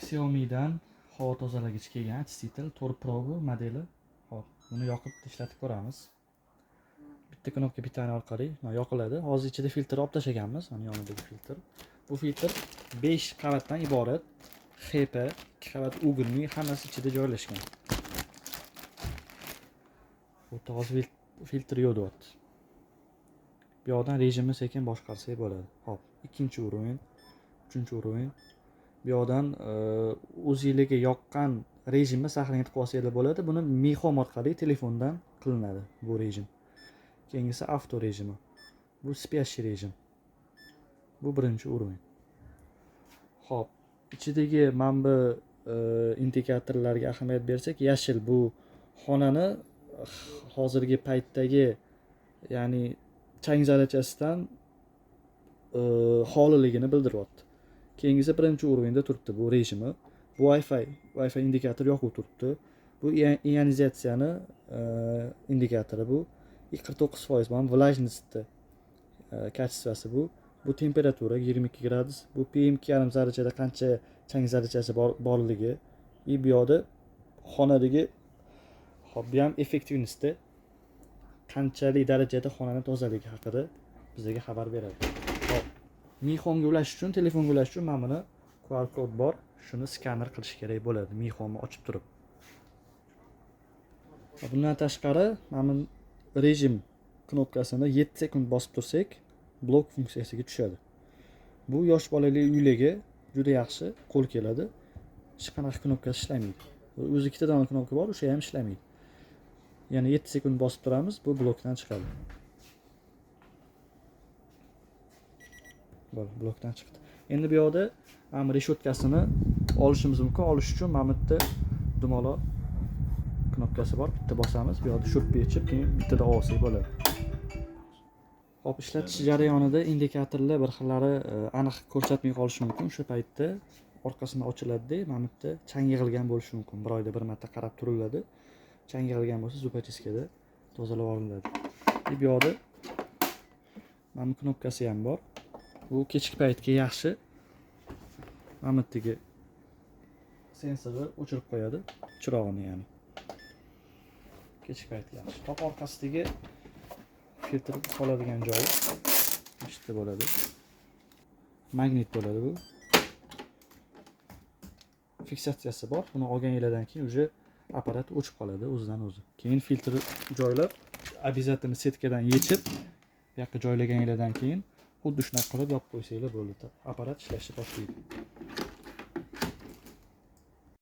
Xiaomi'dan havo tozalagich kelgan, Citel 4 Pro modeli. Hop, buni yoqib ishlatib ko'ramiz. Bitta knopka bitta orqali yoqiladi. Hozir ichida filtr olib tashlaganmiz, mana yonidagi filtr. Bu filtr 5 qavatdan iborat. HP, 2 qavat ugunli hammasi ichida joylashgan. Bu toza filtr yo'dyapti. Bu yoqdan rejimni sekin boshqarsak bo'ladi. Hop, ikkinchi o'rin, uchinchi o'rin. Bu yoqdan o'zingizga yoqqan rejimni saqlanib qolsanglar bo'ladi. Buni Mi Home orqali telefondan qilinadi bu rejim. Keyingisi avto rejimi. Bu spyaщий rejim. Bu birinchi o'rin. Hop, ichidagi mana bu indikatorlarga ahamiyat bersak, yashil bu xonani hozirgi paytdagi, ya'ni chang zarachasidan xoliligini bildiryapti. Keyingisi birinchi o'rinda turibdi bu rejimi. Bu Wi-Fi indikator yoqib turibdi. Bu ionizatsiyani indikatori bu. 49% mana влажность kачествоsi bu. Bu temperatura 22 gradus. Bu PM2,5 zarachada qancha chang zarachasi borligi. Bu yoqda xonadagi hop, bu ham effektivnosti qanchalik darajada xonani tozaligi haqida bizga xabar beradi. Hop, Mi Home'ga ulash uchun, telefonga ulash uchun mana buni QR kod bor. Shuni skaner qilish kerak bo'ladi Mi Home'ni ochib turib. Bundan tashqari, mana rejim knopkasini 7 sekund bosib tursak, blok funksiyasiga tushadi. Bu yosh bolali uylarga juda yaxshi qo'l keladi. Hech qanaqa knopkasi ishlamaydi. O'zi ikkita dona knopka bor, o'sha ham ishlamaydi. Ya'ni 7 sekund bosib turamiz, bu blokdan chiqadi. Blokdan chiqdi. Endi bu yoqda ham reshotkasini olishimiz mumkin. Olish uchun mana bu yerda dumaloq knopkasi bor. Bitta bosamiz, bu yoqda shurp yechib, keyin bittada olsak bo'ladi. Hop, ishlatish jarayonida indikatorlar bir xillari aniq ko'rsatmay qolishi mumkin. Shu paytda orqasini ochiladi-da, mana bu yerda chang yig'ilgan bo'lishi mumkin. Bir oyda bir marta qarab turiladi. Chang yig'ilgan bo'lsa, zubacheskada tozalab olinadi. Bu yoqda mana bu knopkasi ham bor. Bu kechki paytga yaxshi. Mana bu yerdagi sensorni o'chirib qo'yadi, chirog'ini ya'ni. Kechki paytga yaxshi. Top orqasidagi filtr qoladigan joyi ishda bo'ladi. Magnit bo'ladi bu. Fiksatsiyasi bor. Buni olganingizdan keyin uje apparat o'chib qoladi o'zidan o'zi. Keyin filtr joylab, обязательно setkadan yechib, bu yoqqa joylaganingizdan keyin xuddi shunaqa qilib yopib qo'ysanglar bo'ladi. Apparat ishlashni boshlaydi.